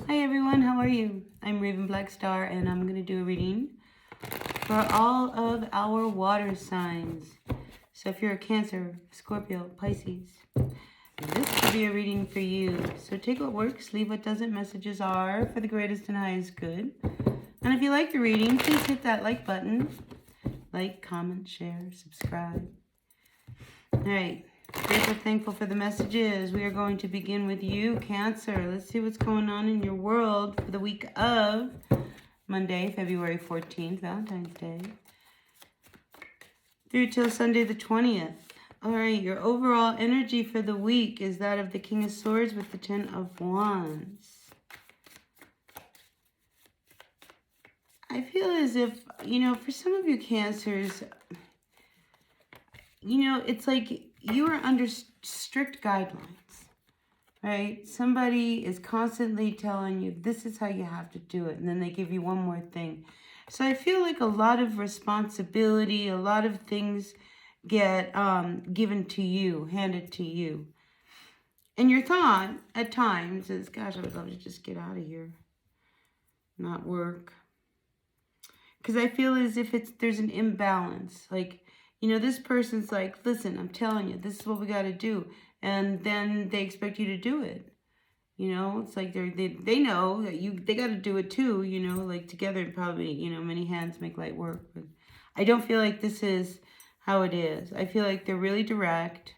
Hi everyone, how are you? I'm Raven Black Star and I'm going to do a reading for all of our water signs. So if you're a Cancer, Scorpio, Pisces, this could be a reading for you. So take what works, leave what doesn't. Messages are for the greatest and highest good. And if you like the reading, please hit that like button. Like, comment, share, subscribe. Alright, grateful, thankful for the messages. We are going to begin with you, Cancer. Let's see what's going on in your world for the week of Monday, February 14th, Valentine's Day, through till Sunday the 20th. Alright, your overall energy for the week is that of the King of Swords with the Ten of Wands. I feel as if, for some of you Cancers, it's like you are under strict guidelines, right? Somebody is constantly telling you, this is how you have to do it. And then they give you one more thing. So I feel like a lot of responsibility, a lot of things get given to you, handed to you. And your thought at times is, gosh, I would love to just get out of here, not work. Because I feel as if there's an imbalance. Like, this person's like, listen, I'm telling you, this is what we got to do. And then they expect you to do it. It's like they know that they got to do it too, like together probably, many hands make light work. But I don't feel like this is how it is. I feel like they're really direct.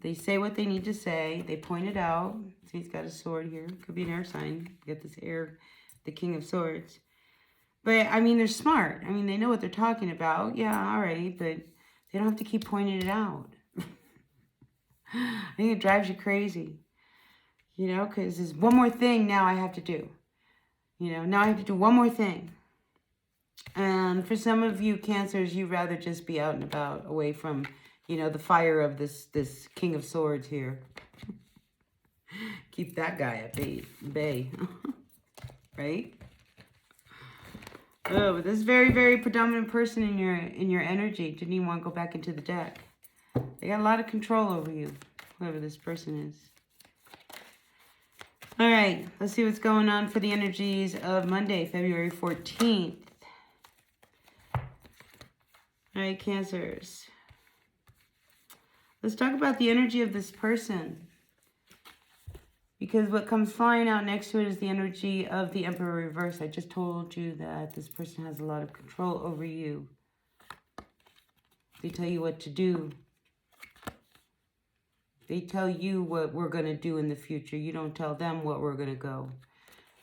They say what they need to say. They point it out. See, he's got a sword here. Could be an air sign. You got this air, the King of Swords. But, they're smart. They know what they're talking about. Yeah, all right, but they don't have to keep pointing it out. I think it drives you crazy, because there's one more thing now I have to do. Now I have to do one more thing. And for some of you Cancers, you'd rather just be out and about, away from, the fire of this King of Swords here. Keep that guy at bay. Right? Oh, but this very, very predominant person in your energy didn't even want to go back into the deck. They got a lot of control over you, whoever this person is. All right, let's see what's going on for the energies of Monday, February 14th. All right, Cancers. Let's talk about the energy of this person. Because what comes flying out next to it is the energy of the Emperor reverse. I just told you that this person has a lot of control over you. They tell you what to do. They tell you what we're going to do in the future. You don't tell them what we're going to go.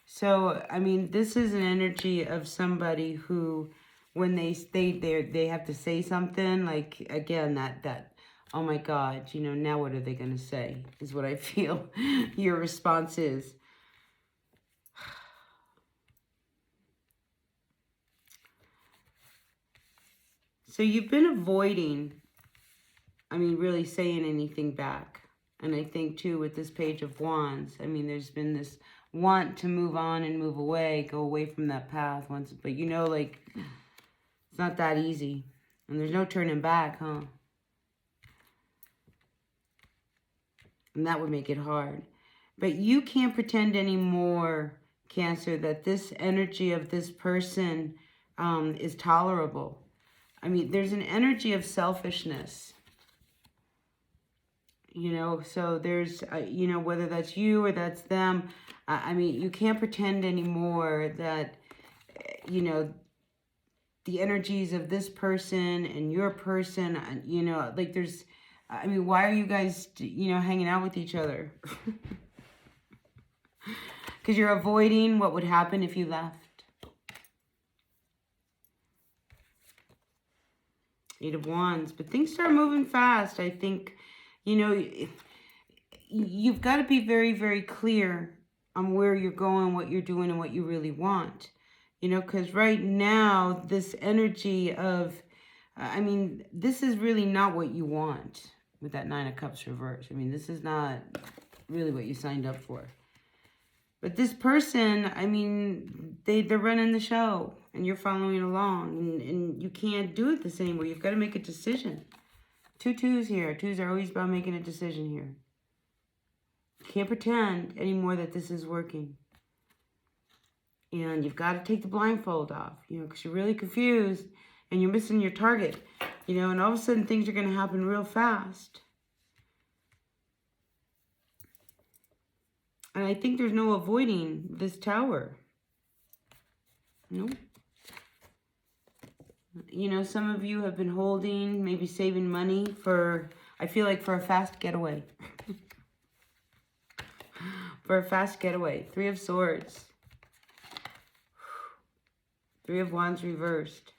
So, this is an energy of somebody who, when they stay there, they have to say something. Like, again, that oh my God, now what are they going to say, is what I feel your response is. So you've been avoiding, really saying anything back. And I think, too, with this Page of Wands, there's been this want to move on and move away, go away from that path once. But, like, it's not that easy. And there's no turning back, huh? And that would make it hard. But you can't pretend anymore, Cancer, that this energy of this person is tolerable. There's an energy of selfishness. So there's, whether that's you or that's them, you can't pretend anymore that, the energies of this person and your person, like there's, why are you guys, hanging out with each other? Because you're avoiding what would happen if you left. Eight of Wands. But things start moving fast. I think, you've got to be very, very clear on where you're going, what you're doing, and what you really want. Because right now, this energy of, this is really not what you want with that Nine of Cups reverse. This is not really what you signed up for. But this person, they're running the show and you're following along, and you can't do it the same way. You've got to make a decision. 2 twos here. Twos are always about making a decision here. You can't pretend anymore that this is working. And you've got to take the blindfold off, you know, because you're really confused and you're missing your target, you know, and all of a sudden things are going to happen real fast. And I think there's no avoiding this Tower. Nope. You know, some of you have been holding, maybe saving money for, I feel like for a fast getaway. For a fast getaway. 3 of Swords. 3 of Wands reversed.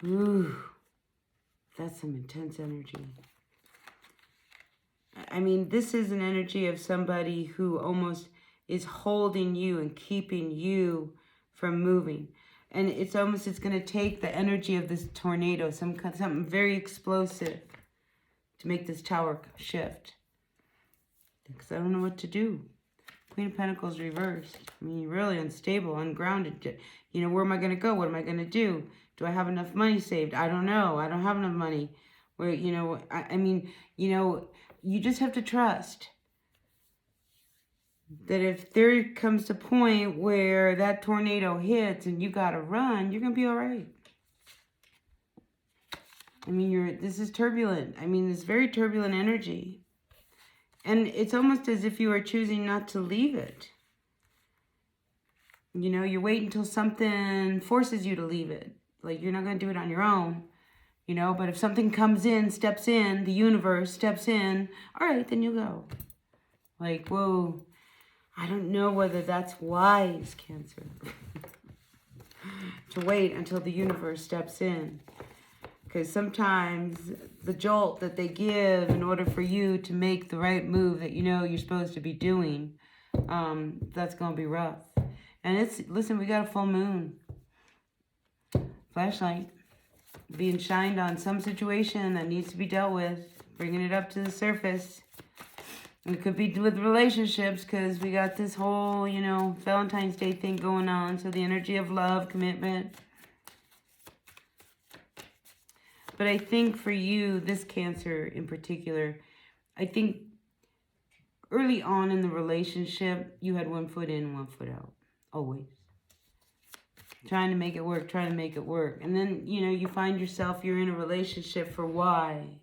Ooh, that's some intense energy. I mean, this is an energy of somebody who almost is holding you and keeping you from moving. And it's almost, it's going to take the energy of this tornado, something very explosive to make this Tower shift. Because I don't know what to do. Queen of Pentacles reversed. I mean, you're really unstable, ungrounded. You know, where am I going to go? What am I going to do? Do I have enough money saved? I don't know. I don't have enough money. Where, you know, I mean, you know, you just have to trust that if there comes a point where that tornado hits and you got to run, you're going to be all right. I mean, this is turbulent. I mean, this very turbulent energy. And it's almost as if you are choosing not to leave it. You know, you wait until something forces you to leave it. Like, you're not going to do it on your own. You know, but if something comes in, steps in, the universe steps in, all right, then you go. Like, whoa, I don't know whether that's wise, Cancer. To wait until the universe steps in. Because sometimes the jolt that they give in order for you to make the right move that you know you're supposed to be doing, that's going to be rough. And listen, we got a full moon. Flashlight being shined on some situation that needs to be dealt with, bringing it up to the surface. It could be with relationships because we got this whole, you know, Valentine's Day thing going on. So the energy of love, commitment. But I think for you, this Cancer in particular, I think early on in the relationship, you had 1 foot in, 1 foot out. Always. Trying to make it work, trying to make it work. And then, you know, you find yourself, you're in a relationship for why?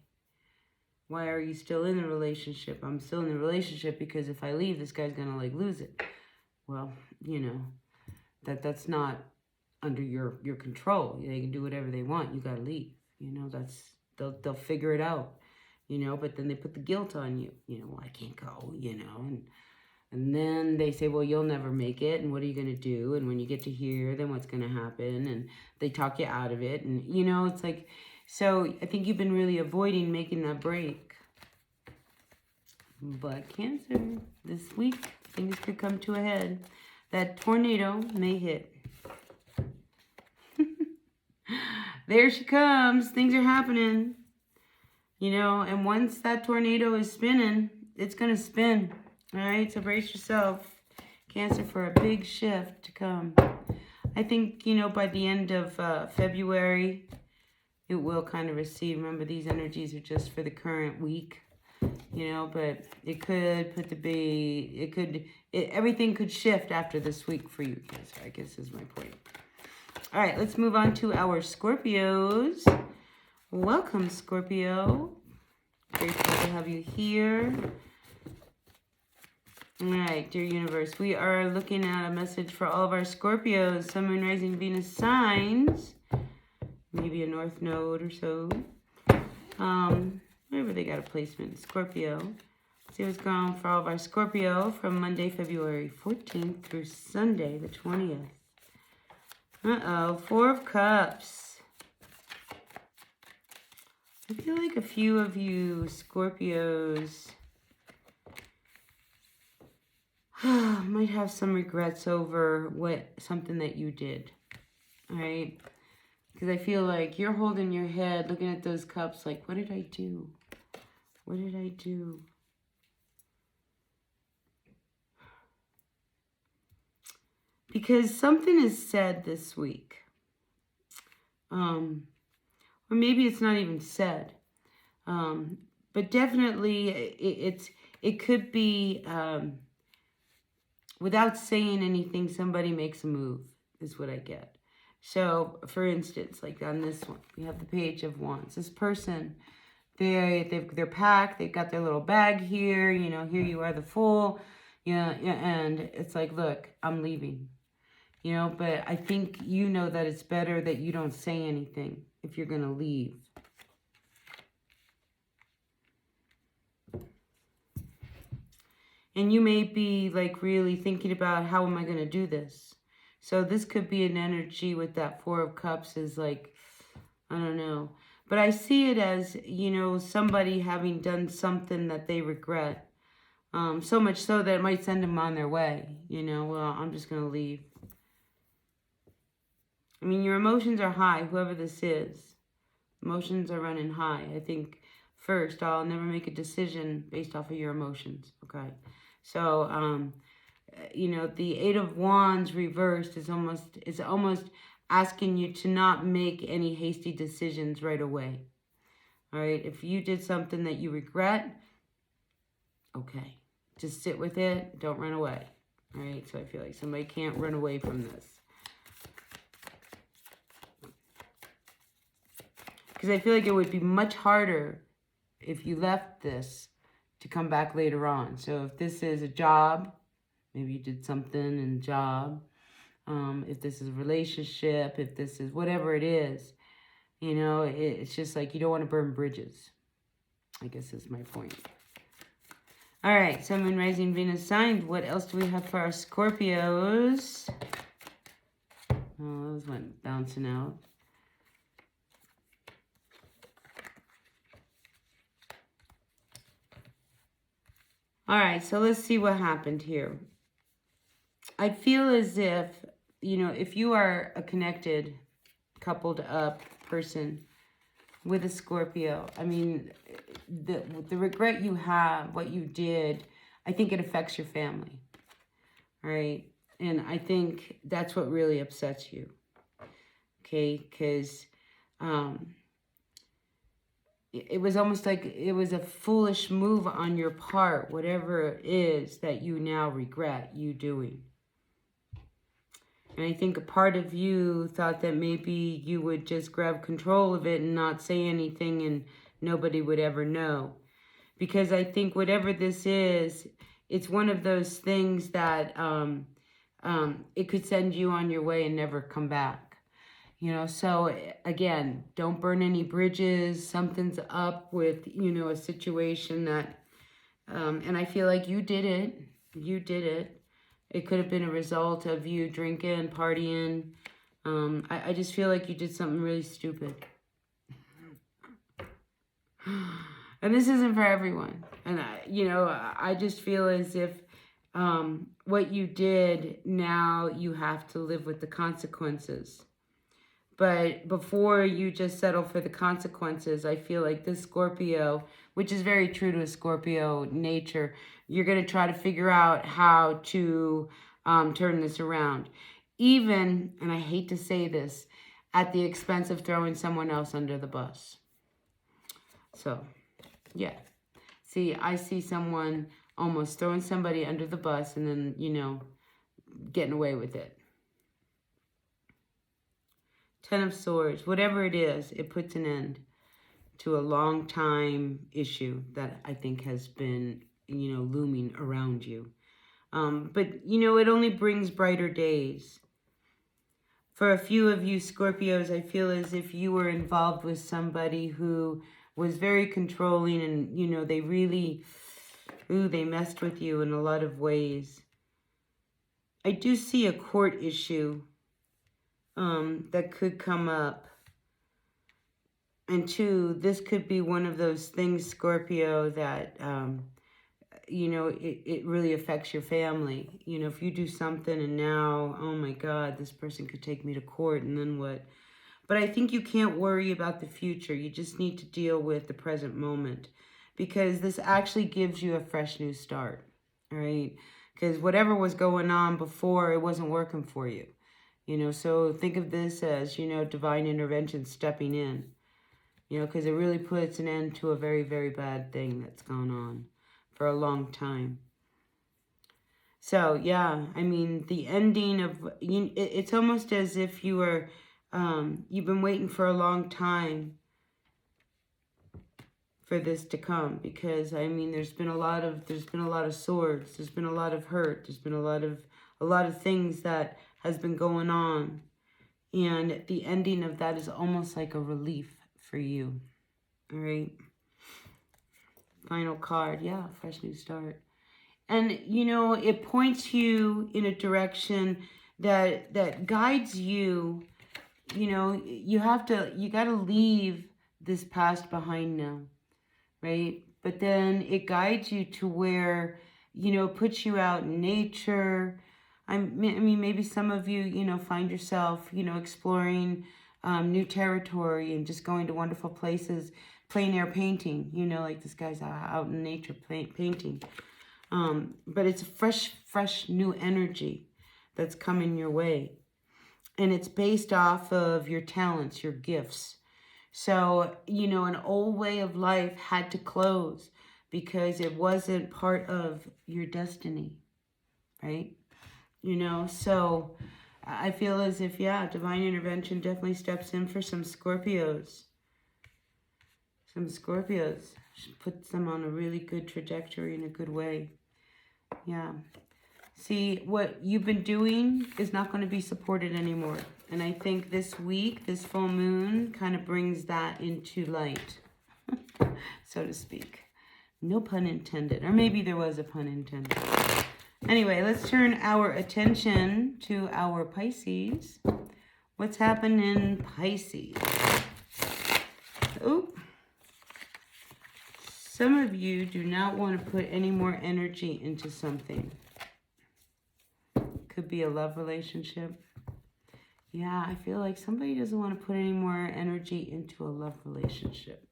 Why are you still in the relationship? I'm still in the relationship because if I leave, this guy's going to, like, lose it. Well, you know, that's not under your control. They can do whatever they want. You got to leave. You know, they'll figure it out. You know, but then they put the guilt on you. You know, well, I can't go, you know, and then they say, well, you'll never make it, and what are you going to do? And when you get to here, then what's going to happen? And they talk you out of it. And, you know, it's like, so I think you've been really avoiding making that break. But Cancer, this week, things could come to a head. That tornado may hit. There she comes. Things are happening. You know, and once that tornado is spinning, it's going to spin. All right, so brace yourself, Cancer, for a big shift to come. I think, you know, by the end of February, it will kind of recede. Remember, these energies are just for the current week, you know, but it could everything could shift after this week for you, Cancer, I guess is my point. All right, let's move on to our Scorpios. Welcome, Scorpio. Grateful to have you here. All right, dear universe, we are looking at a message for all of our Scorpios, Sun, Moon, Rising, Venus signs. Maybe a North Node or so. Wherever they got a placement. Scorpio. Let's see what's going on for all of our Scorpio from Monday, February 14th through Sunday, the 20th. Uh-oh, 4 of Cups. I feel like a few of you Scorpios might have some regrets over something that you did, all right? Because I feel like you're holding your head, looking at those cups like, what did I do? What did I do? Because something is said this week. Or maybe it's not even said. But definitely it could be without saying anything, somebody makes a move, is what I get. So, for instance, like on this one, we have the Page of Wands. This person, they're packed. They've got their little bag here. You know, here you are, the Fool. Yeah, and it's like, look, I'm leaving. You know, but I think you know that it's better that you don't say anything if you're going to leave. And you may be like really thinking about, how am I going to do this? So this could be an energy with that Four of Cups is like, I don't know. But I see it as, you know, somebody having done something that they regret. So much so that it might send them on their way. You know, well, I'm just going to leave. I mean, your emotions are high, whoever this is. Emotions are running high. I think, first, I'll never make a decision based off of your emotions, okay? So, you know, the Eight of Wands reversed is almost asking you to not make any hasty decisions right away. All right? If you did something that you regret, okay. Just sit with it. Don't run away. All right? So I feel like somebody can't run away from this. Because I feel like it would be much harder if you left this to come back later on. So if this is a job, maybe you did something in a job. If this is a relationship, if this is whatever it is, you know, it's just like you don't want to burn bridges. I guess that's my point. All right, Sun, Moon, Rising, Venus sign. What else do we have for our Scorpios? Oh, those went bouncing out. All right, so let's see what happened here. I feel as if, you know, if you are a connected, coupled up person with a Scorpio, I mean, the regret you have, what you did, I think it affects your family, right? And I think that's what really upsets you, okay? Because it was almost like it was a foolish move on your part, whatever it is that you now regret you doing. And I think a part of you thought that maybe you would just grab control of it and not say anything and nobody would ever know. Because I think whatever this is, it's one of those things that it could send you on your way and never come back. You know, so again, don't burn any bridges. Something's up with, you know, a situation that, and I feel like you did it. You did it. It could have been a result of you drinking, partying. I just feel like you did something really stupid. And this isn't for everyone. And, you know, I just feel as if what you did, now you have to live with the consequences. But before you just settle for the consequences, I feel like this Scorpio, which is very true to a Scorpio nature, you're going to try to figure out how to turn this around. Even, and I hate to say this, at the expense of throwing someone else under the bus. So, yeah. See, I see someone almost throwing somebody under the bus and then, you know, getting away with it. Ten of Swords, whatever it is, it puts an end to a long time issue that I think has been, you know, looming around you. But, you know, it only brings brighter days. For a few of you Scorpios, I feel as if you were involved with somebody who was very controlling and, you know, they really, they messed with you in a lot of ways. I do see a court issue that could come up. And two, this could be one of those things, Scorpio, that, you know, it really affects your family. You know, if you do something and now, oh my God, this person could take me to court and then what? But I think you can't worry about the future. You just need to deal with the present moment because this actually gives you a fresh new start, all right? Because whatever was going on before, it wasn't working for you. You know, so think of this as, you know, divine intervention stepping in, you know, because it really puts an end to a very, very bad thing that's gone on for a long time. So, yeah, I mean, the ending of, it's almost as if you were, you've been waiting for a long time for this to come, because I mean there's been a lot of swords, there's been a lot of hurt, there's been a lot of things that has been going on, and the ending of that is almost like a relief for you. All right, final card. Yeah, fresh new start. And you know, it points you in a direction that guides you. You know, you got to leave this past behind now, right? But then it guides you to where, you know, puts you out in nature. I mean, maybe some of you, you know, find yourself, you know, exploring new territory and just going to wonderful places, plein air painting, you know, like this guy's out in nature painting. But it's a fresh new energy that's coming your way. And it's based off of your talents, your gifts. So, you know, an old way of life had to close because it wasn't part of your destiny, right? You know, so I feel as if, yeah, divine intervention definitely steps in for some Scorpios. Some Scorpios. Puts them on a really good trajectory in a good way. Yeah. See, what you've been doing is not going to be supported anymore. And I think this week, this full moon kind of brings that into light, so to speak. No pun intended. Or maybe there was a pun intended. Anyway, let's turn our attention to our Pisces. What's happening in Pisces? Oh. Some of you do not want to put any more energy into something. Could be a love relationship. Yeah, I feel like somebody doesn't want to put any more energy into a love relationship.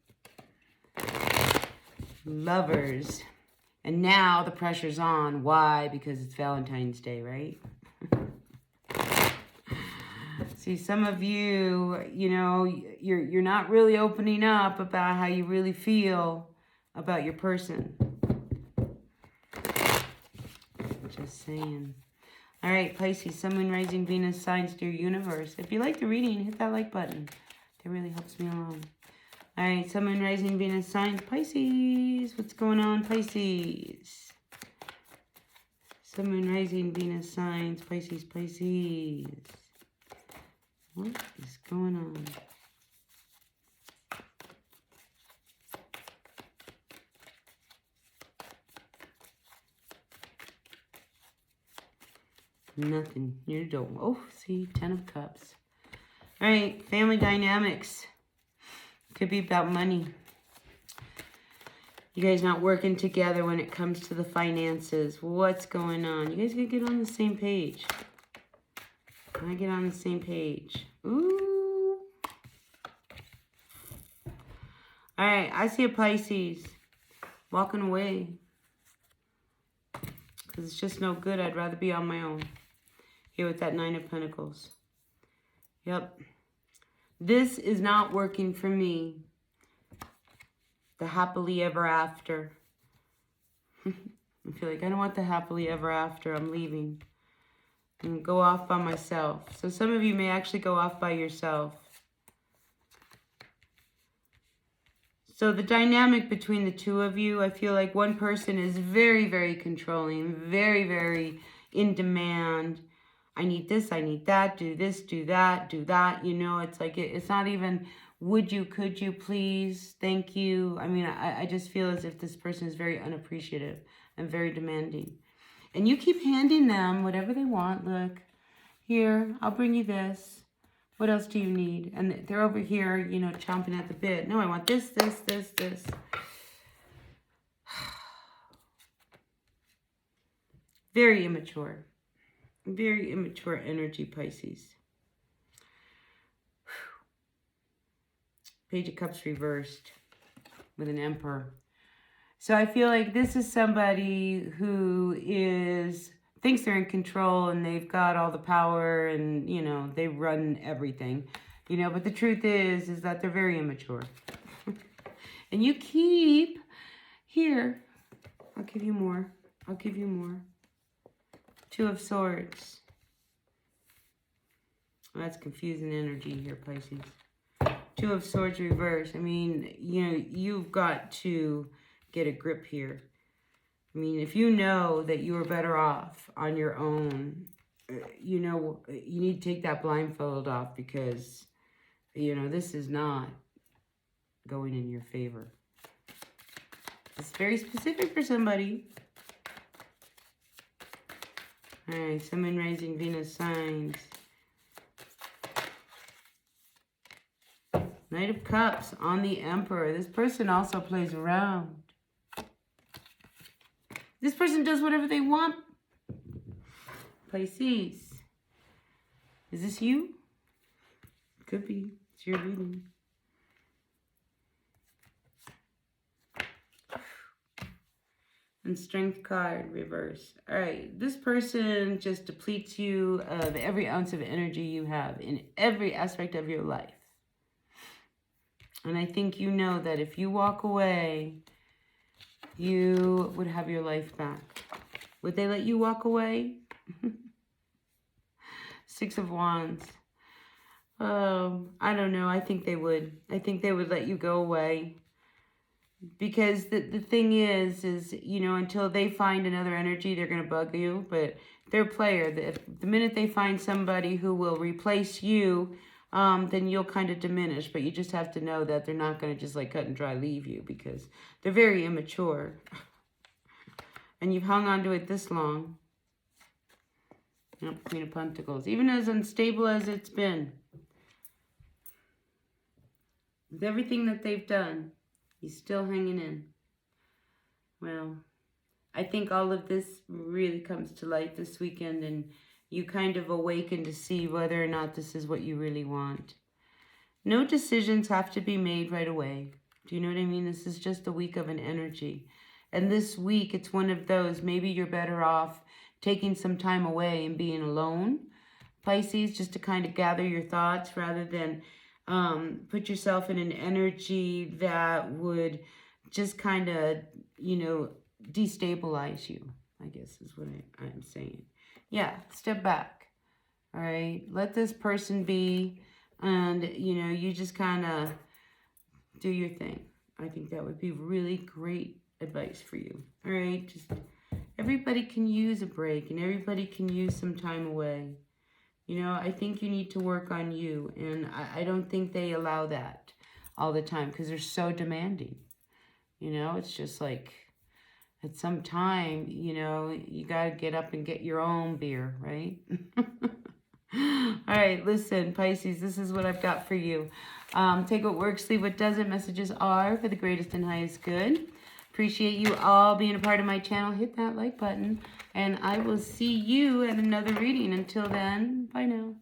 Lovers. And now the pressure's on. Why? Because it's Valentine's Day, right? See, some of you, you know, you're not really opening up about how you really feel about your person. Just saying. All right, Pisces, Sun, Moon, Rising, Venus, signs to your universe. If you like the reading, hit that like button. That really helps me along. All right, Sun, Moon, Rising, Venus, signs, Pisces. What's going on, Pisces? Sun, Moon, Rising, Venus, signs, Pisces, Pisces. What is going on? Nothing. You don't. Oh, see, 10 of Cups. All right, family dynamics. Could be about money. You guys not working together when it comes to the finances. What's going on? You guys gotta get on the same page. Can I get on the same page? Ooh. All right, I see a Pisces walking away. Because it's just no good. I'd rather be on my own. Here with that 9 of Pentacles. Yep. This is not working for me. The happily ever after. I feel like I don't want the happily ever after. I'm leaving. I'm going to go off by myself. So some of you may actually go off by yourself. So the dynamic between the two of you, I feel like one person is very, very controlling, very, very in demand. I need this, I need that, do this, do that, do that. You know, it's like, it's not even, would you, could you, please, thank you. I mean, I just feel as if this person is very unappreciative and very demanding. And you keep handing them whatever they want. Look, here, I'll bring you this. What else do you need? And they're over here, you know, chomping at the bit. No, I want this, this, this, this. Very immature. Very immature energy, Pisces. Page of Cups reversed with an Emperor. So I feel like this is somebody who thinks they're in control and they've got all the power and, you know, they run everything. You know, but the truth is that they're very immature. And you keep, here, I'll give you more. I'll give you more. Two of Swords. Well, that's confusing energy here, Pisces. Two of Swords reverse. I mean, you know, you've got to get a grip here. I mean, if you know that you are better off on your own, you know, you need to take that blindfold off because, you know, this is not going in your favor. It's very specific for somebody. All right, Sun, Moon, Rising, Venus signs. Knight of Cups on the Emperor. This person also plays around. This person does whatever they want. Pisces. Is this you? Could be. It's your reading. And Strength card, reverse. All right. This person just depletes you of every ounce of energy you have in every aspect of your life. And I think you know that if you walk away, you would have your life back. Would they let you walk away? Six of Wands. I don't know. I think they would. I think they would let you go away. Because the thing is, you know, until they find another energy, they're going to bug you. But they're a player. The minute they find somebody who will replace you, then you'll kind of diminish. But you just have to know that they're not going to just like cut and dry leave you because they're very immature. And you've hung on to it this long. Yep, Queen of Pentacles. Even as unstable as it's been. With everything that they've done, he's still hanging in. Well, I think all of this really comes to light this weekend and you kind of awaken to see whether or not this is what you really want. No decisions have to be made right away. Do you know what I mean? This is just a week of an energy. And this week, it's one of those, maybe you're better off taking some time away and being alone, Pisces, just to kind of gather your thoughts rather than put yourself in an energy that would just kind of, you know, destabilize you, I guess is what I'm saying. Yeah, step back, all right? Let this person be, and, you know, you just kind of do your thing. I think that would be really great advice for you, all right? Just everybody can use a break, and everybody can use some time away. You know, I think you need to work on you, and I don't think they allow that all the time because they're so demanding. You know, it's just like at some time, you know, you got to get up and get your own beer, right? All right, listen, Pisces, this is what I've got for you. Take what works, leave what doesn't. Messages are for the greatest and highest good. Appreciate you all being a part of my channel. Hit that like button, and I will see you at another reading. Until then, bye now.